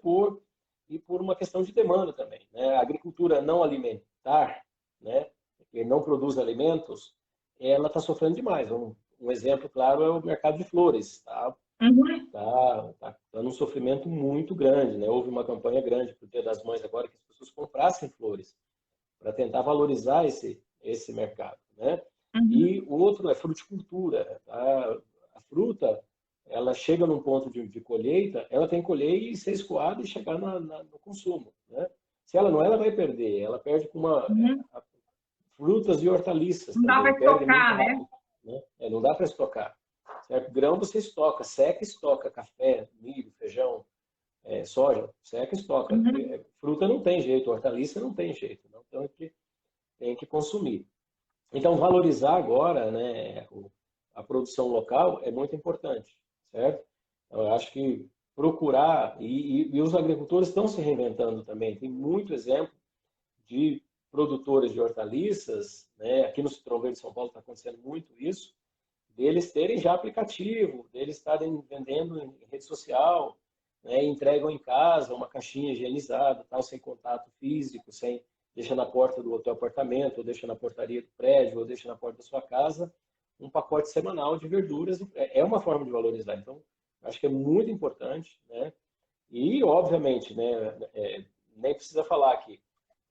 e por uma questão de demanda também, né? A agricultura não alimentar, né, que não produz alimentos, ela está sofrendo demais. Um exemplo claro é o mercado de flores, tá? Uhum. Tá num sofrimento muito grande, né? Houve uma campanha grande para o Dia das Mães agora que as pessoas comprassem flores para tentar valorizar esse mercado, né? Uhum. E o outro é fruticultura, tá? A fruta, ela chega num ponto de colheita, ela tem que colher e ser escoada e chegar no consumo, né? Se ela não, ela vai perder. Ela perde com Uhum. frutas e hortaliças Não dá também, para perde muito estocar, né? rápido, né? Não dá para estocar. Certo? Grão você estoca, seca, estoca, café, milho, feijão, soja, seca, estoca. Uhum. Fruta não tem jeito, hortaliça não tem jeito, não tem que consumir. Então, valorizar agora, né, a produção local é muito importante, certo? Então, eu acho que procurar, e os agricultores estão se reinventando também. Tem muito exemplo de produtores de hortaliças, né? Aqui no Citron Verde de São Paulo está acontecendo muito isso, deles terem já aplicativo, deles estarem vendendo em rede social, né? Entregam em casa uma caixinha higienizada, tal, sem contato físico, sem deixa na porta do teu apartamento, ou deixa na portaria do prédio, ou deixa na porta da sua casa, um pacote semanal de verduras. É uma forma de valorizar. Então, acho que é muito importante, né? E, obviamente, né, nem precisa falar que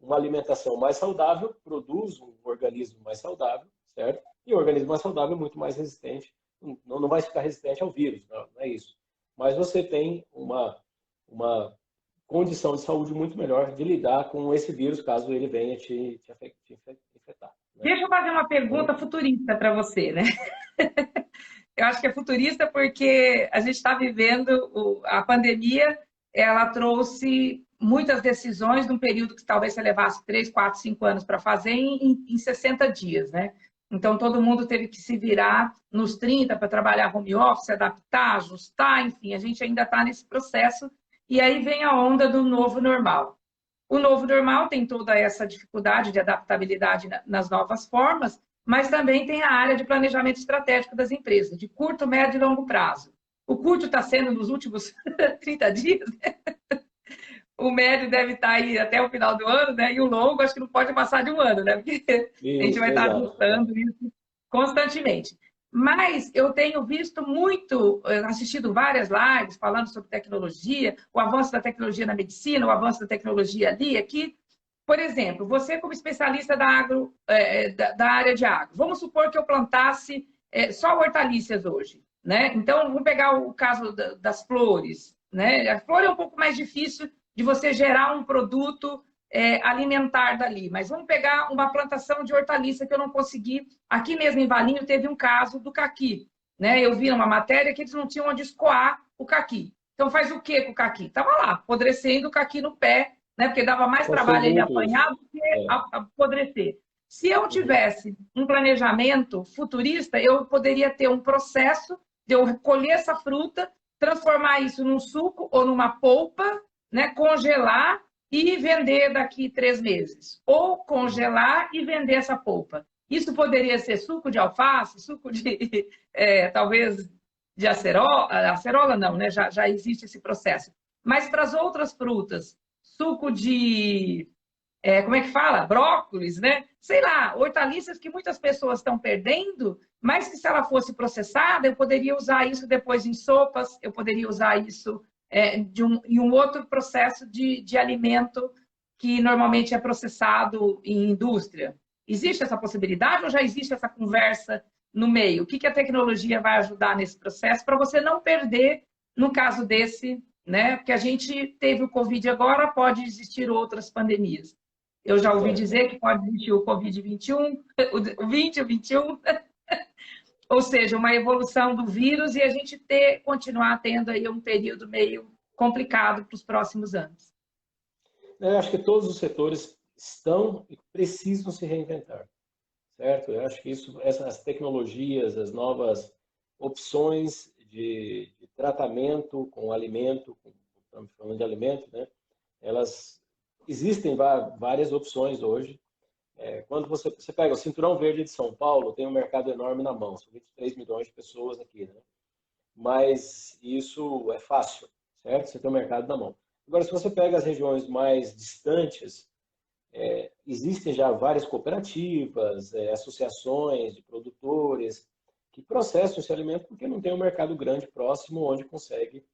uma alimentação mais saudável produz um organismo mais saudável, certo? E o organismo mais saudável é muito mais resistente, não vai ficar resistente ao vírus, não é isso. Mas você tem uma condição de saúde muito melhor de lidar com esse vírus, caso ele venha te infectar, né? Deixa eu fazer uma pergunta Então, futurista para você, né? Eu acho que é futurista porque a gente está vivendo a pandemia, ela trouxe muitas decisões num período que talvez você levasse 3, 4, 5 anos para fazer em 60 dias, né? Então, todo mundo teve que se virar nos 30 para trabalhar home office, adaptar, ajustar, enfim, a gente ainda está nesse processo. E aí vem a onda do novo normal. O novo normal tem toda essa dificuldade de adaptabilidade nas novas formas, mas também tem a área de planejamento estratégico das empresas, de curto, médio e longo prazo. O curto está sendo nos últimos 30 dias, o médio deve estar aí até o final do ano, né? E o longo acho que não pode passar de um ano, né? Porque a gente vai isso, estar exato. ajustando isso constantemente. Mas eu tenho visto muito, assistido várias lives falando sobre tecnologia, o avanço da tecnologia na medicina, o avanço da tecnologia ali, aqui. Por exemplo, você como especialista da área de agro, vamos supor que eu plantasse só hortaliças hoje, né? Então, vamos pegar o caso das flores, né? A flor é um pouco mais difícil de você gerar um produto alimentar dali. Mas vamos pegar uma plantação de hortaliça que eu não consegui. Aqui mesmo em Valinho teve um caso do caqui. Né? Eu vi uma matéria que eles não tinham onde escoar o caqui. Então faz o que com o caqui? Estava lá, apodrecendo o caqui no pé, né? Porque dava mais Aconteceu trabalho ele muito isso. apanhar do que apodrecer. Se eu Uhum. tivesse um planejamento futurista, eu poderia ter um processo de eu colher essa fruta, transformar isso num suco ou numa polpa, né? Congelar e vender daqui 3 meses. Ou congelar e vender essa polpa. Isso poderia ser suco de alface, suco de, talvez, de acerola. Acerola não, né? Já existe esse processo. Mas para as outras frutas, suco de como é que fala? Brócolis, né? Sei lá, hortaliças que muitas pessoas estão perdendo, mas que se ela fosse processada, eu poderia usar isso depois em sopas, eu poderia usar isso em um outro processo de alimento que normalmente é processado em indústria. Existe essa possibilidade ou já existe essa conversa no meio? O que a tecnologia vai ajudar nesse processo para você não perder, no caso desse, né? Porque a gente teve o Covid agora, pode existir outras pandemias. Eu já ouvi dizer que pode existir o Covid-21, o 20, o 21, ou seja, uma evolução do vírus e a gente continuar tendo aí um período meio complicado para os próximos anos. Eu acho que todos os setores estão e precisam se reinventar, certo? Eu acho que essas tecnologias, as novas opções de tratamento com alimento, estamos falando de alimento, né? Elas existem várias opções hoje. Quando você pega o Cinturão Verde de São Paulo, tem um mercado enorme na mão, são 23 milhões de pessoas aqui, né? Mas isso é fácil, certo? Você tem um mercado na mão. Agora, se você pega as regiões mais distantes, existem já várias cooperativas, associações de produtores que processam esse alimento porque não tem um mercado grande próximo onde consegue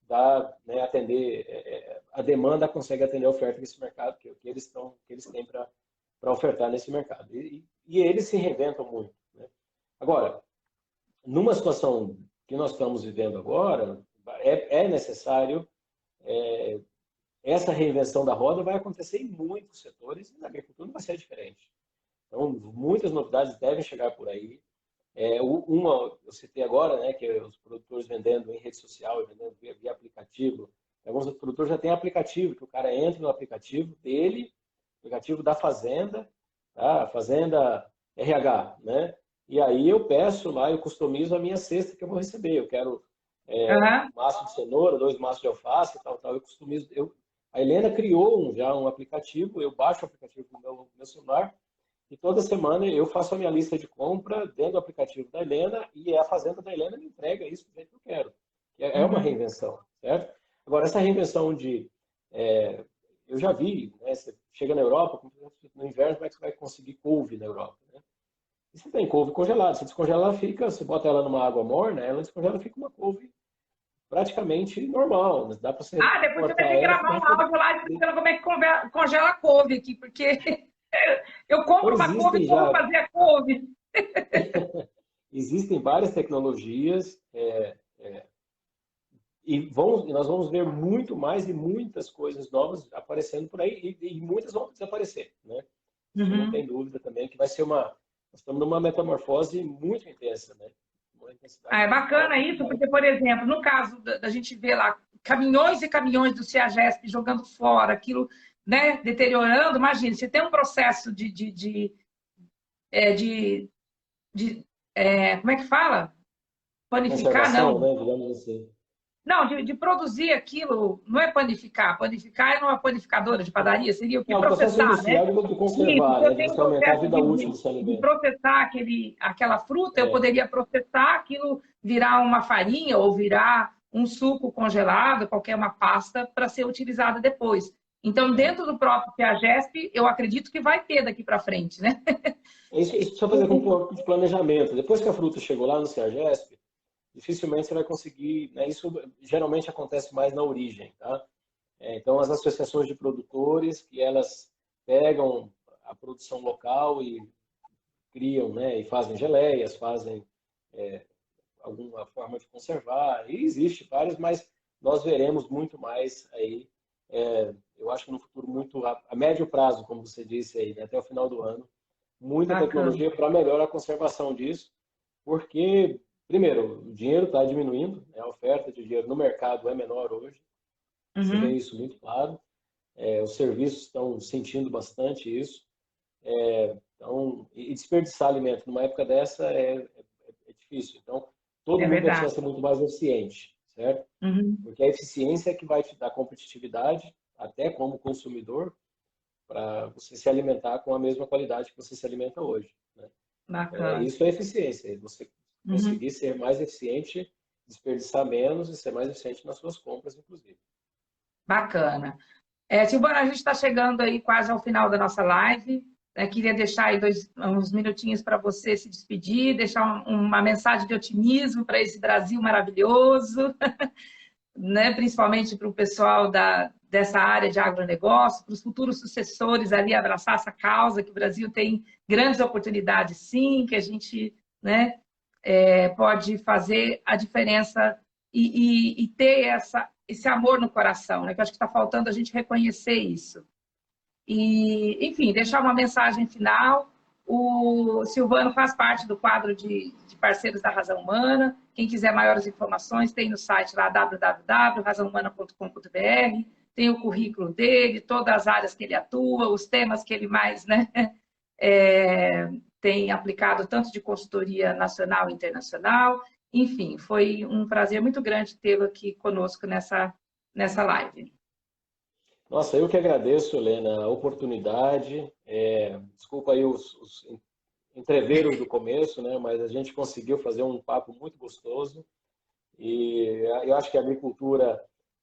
dar, né, atender a demanda, consegue atender a oferta desse mercado que eles têm para ofertar nesse mercado. E eles se reinventam muito, né? Agora, numa situação que nós estamos vivendo agora, é necessário essa reinvenção da roda vai acontecer em muitos setores e na agricultura não vai ser diferente. Então, muitas novidades devem chegar por aí. Uma, eu citei agora, né, que é os produtores vendendo em rede social, vendendo via aplicativo. Alguns produtores já têm aplicativo, que o cara entra no aplicativo dele, aplicativo da fazenda, tá? Fazenda RH, né? E aí eu peço lá, eu customizo a minha cesta que eu vou receber. Eu quero um maço de cenoura, 2 maços de alface, tal. Eu customizo. A Helena criou já um aplicativo, eu baixo o aplicativo no meu celular e toda semana eu faço a minha lista de compra dentro do aplicativo da Helena e a fazenda da Helena me entrega isso do jeito que eu quero. É uma reinvenção, certo? Agora, essa reinvenção eu já vi, né? Você chega na Europa, no inverno, como é que você vai conseguir couve na Europa, né? E você tem couve congelada, você descongela, ela fica, você bota ela numa água morna, ela descongela, fica uma couve praticamente normal. Dá para você Depois você vai cortar ter que ela. gravar um áudio lá explicando como é que congela a couve aqui, porque eu compro uma couve e como fazer a couve. Existem várias tecnologias e nós vamos ver muito mais e muitas coisas novas aparecendo por aí e muitas vão desaparecer, né? Isso não tem dúvida também que vai ser nós estamos numa metamorfose muito intensa, né? É bacana isso, porque, por exemplo, no caso da gente ver lá caminhões e caminhões do CEAGESP jogando fora, aquilo, né, deteriorando, imagina, você tem um processo como é que fala? Panificar, Conservação, não. né? Digamos assim. Não, de produzir aquilo, não é panificar. Panificar é numa panificadora de padaria, seria o que O processo processar, né? industrial de Isso, conservar, se né? eu De tenho um você aumentar a processo vida útil desse de alimento. processar aquela fruta, eu poderia processar aquilo, virar uma farinha ou virar um suco congelado, qualquer uma pasta, para ser utilizada depois. Então, dentro do próprio CEAGESP, eu acredito que vai ter daqui para frente, né? Isso precisa fazer com um pouco de planejamento. Depois que a fruta chegou lá no CEAGESP, dificilmente você vai conseguir, né? Isso geralmente acontece mais na origem, tá? Então, as associações de produtores, que elas pegam a produção local e criam, né? E fazem geleias, fazem alguma forma de conservar. E existe vários, mas nós veremos muito mais aí. Eu acho que no futuro muito a médio prazo, como você disse aí, né? Até o final do ano, muita Bacana. tecnologia para melhorar a conservação disso, porque primeiro, o dinheiro está diminuindo, né? A oferta de dinheiro no mercado é menor hoje. Você vê isso muito claro. Os serviços estão sentindo bastante isso. Então, e desperdiçar alimento numa época dessa é difícil. Então, todo É mundo vai precisar verdade. ser muito mais eficiente, certo? Porque a eficiência é que vai te dar competitividade, até como consumidor, para você se alimentar com a mesma qualidade que você se alimenta hoje, né? Bacana. Isso é eficiência, você conseguir ser mais eficiente, desperdiçar menos e ser mais eficiente nas suas compras, inclusive. Bacana. Silvana, a gente está chegando aí quase ao final da nossa live. Queria deixar aí uns minutinhos para você se despedir, deixar uma mensagem de otimismo para esse Brasil maravilhoso, né? Principalmente para o pessoal dessa área de agronegócio, para os futuros sucessores ali abraçar essa causa, que o Brasil tem grandes oportunidades, sim, que a gente, né, pode fazer a diferença e ter esse amor no coração, né? Que eu acho que está faltando a gente reconhecer isso. E, enfim, deixar uma mensagem final. O Silvano faz parte do quadro de parceiros da Razão Humana. Quem quiser maiores informações, tem no site lá www.razãohumana.com.br, tem o currículo dele, todas as áreas que ele atua, os temas que ele mais, né, tem aplicado, tanto de consultoria nacional e internacional. Enfim, foi um prazer muito grande tê-lo aqui conosco nessa live. Nossa, eu que agradeço, Helena, a oportunidade. Desculpa aí os entreveros do começo, né? Mas a gente conseguiu fazer um papo muito gostoso. E eu acho que a agricultura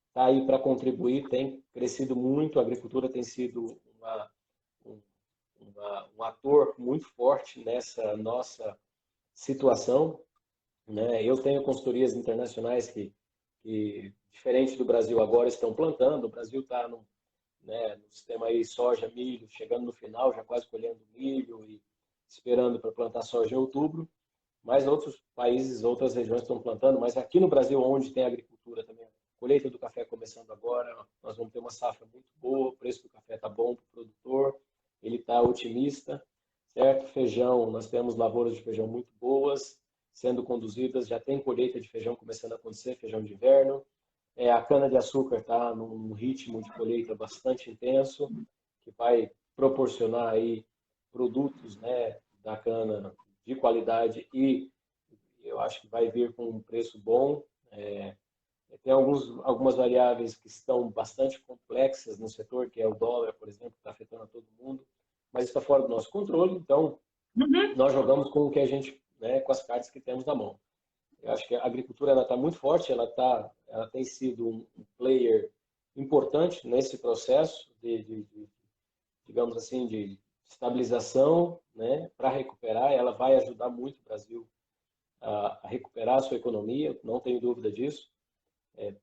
está aí para contribuir, tem crescido muito. A agricultura tem sido um ator muito forte nessa nossa situação, né? Eu tenho consultorias internacionais que diferente do Brasil, agora estão plantando. O Brasil está no sistema aí soja, milho, chegando no final, já quase colhendo milho e esperando para plantar soja em outubro. Mas outros países, outras regiões estão plantando. Mas aqui no Brasil, onde tem agricultura também, a colheita do café começando agora, nós vamos ter uma safra muito boa, o preço do café está bom para o produtor, ele está otimista, certo? Feijão, nós temos lavouras de feijão muito boas sendo conduzidas, já tem colheita de feijão começando a acontecer, feijão de inverno. A cana-de-açúcar está num ritmo de colheita bastante intenso, que vai proporcionar aí produtos, né, da cana de qualidade e eu acho que vai vir com um preço bom. Tem algumas variáveis que estão bastante complexas no setor, que é o dólar, por exemplo, que está afetando a todo mundo, mas está fora do nosso controle, então nós jogamos com o que a gente, né, com as cartas que temos na mão. Eu acho que a agricultura está muito forte, ela tem sido um player importante nesse processo digamos assim, de estabilização, né, para recuperar. Ela vai ajudar muito o Brasil a recuperar a sua economia, não tenho dúvida disso.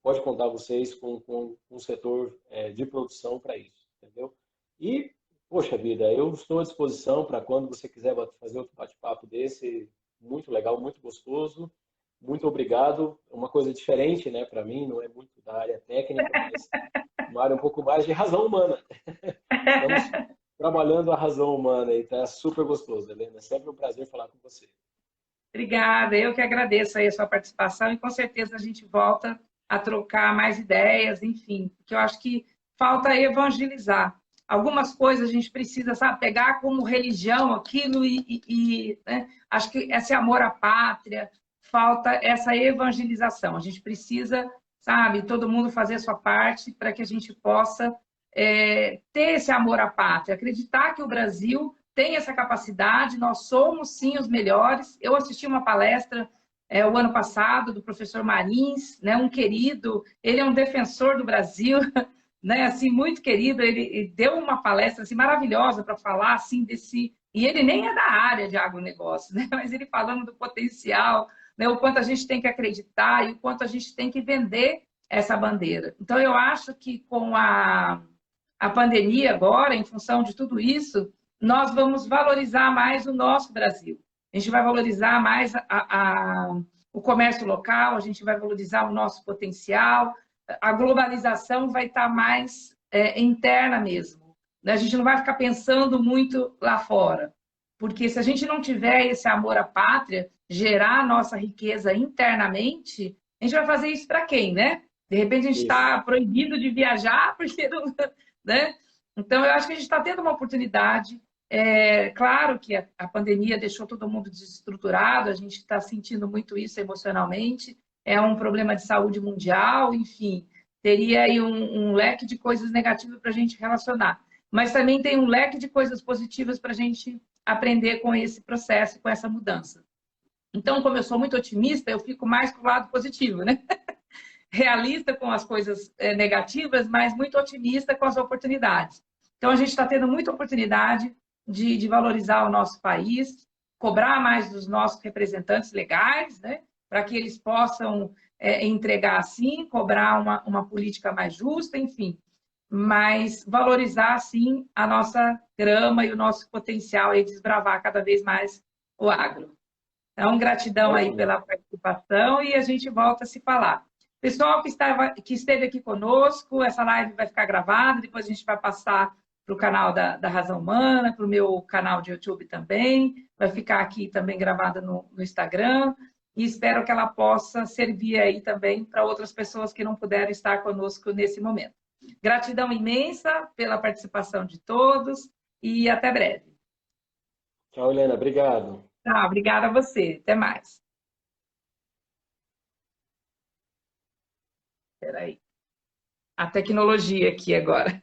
Pode contar vocês com um setor de produção para isso, entendeu? E, poxa vida, eu estou à disposição para quando você quiser fazer outro bate-papo desse, muito legal, muito gostoso. Muito obrigado. Uma coisa diferente, né, para mim, não é muito da área técnica, mas uma área um pouco mais de razão humana. Estamos trabalhando a razão humana e está super gostoso, Helena. É sempre um prazer falar com você. Obrigada, eu que agradeço aí a sua participação e com certeza a gente volta a trocar mais ideias, enfim, porque eu acho que falta evangelizar. Algumas coisas a gente precisa, sabe, pegar como religião aquilo né? Acho que esse amor à pátria, falta essa evangelização. A gente precisa, sabe, todo mundo fazer a sua parte para que a gente possa ter esse amor à pátria, acreditar que o Brasil tem essa capacidade, nós somos sim os melhores. Eu assisti uma palestra o ano passado do professor Marins, né, um querido, ele é um defensor do Brasil, né, assim, muito querido, ele deu uma palestra assim, maravilhosa para falar assim, e ele nem é da área de agronegócio, né, mas ele falando do potencial, né, o quanto a gente tem que acreditar e o quanto a gente tem que vender essa bandeira. Então, eu acho que com a pandemia agora, em função de tudo isso, nós vamos valorizar mais o nosso Brasil. A gente vai valorizar mais o comércio local, a gente vai valorizar o nosso potencial, a globalização vai estar mais interna mesmo. A gente não vai ficar pensando muito lá fora, porque se a gente não tiver esse amor à pátria, gerar a nossa riqueza internamente, a gente vai fazer isso para quem, né? De repente a gente está proibido de viajar, porque não, né? Então eu acho que a gente está tendo uma oportunidade. Claro que a pandemia deixou todo mundo desestruturado, a gente está sentindo muito isso emocionalmente, é um problema de saúde mundial, enfim, teria aí um leque de coisas negativas para a gente relacionar. Mas também tem um leque de coisas positivas para a gente aprender com esse processo, com essa mudança. Então, como eu sou muito otimista, eu fico mais para o lado positivo, né? realista com as coisas negativas, mas muito otimista com as oportunidades. Então, a gente está tendo muita oportunidade de valorizar o nosso país, cobrar mais dos nossos representantes legais, né, para que eles possam entregar assim, cobrar uma política mais justa, enfim, mas valorizar, sim, a nossa grama e o nosso potencial de desbravar cada vez mais o agro. Então, gratidão aí Ótimo. pela participação e a gente volta a se falar. Pessoal que esteve aqui conosco, essa live vai ficar gravada, depois a gente vai passar para o canal da Razão Humana, para o meu canal de YouTube também, vai ficar aqui também gravada no Instagram, e espero que ela possa servir aí também para outras pessoas que não puderam estar conosco nesse momento. Gratidão imensa pela participação de todos e até breve. Tchau, Helena. Obrigado. Tá, obrigada a você. Até mais. Espera aí. A tecnologia aqui agora.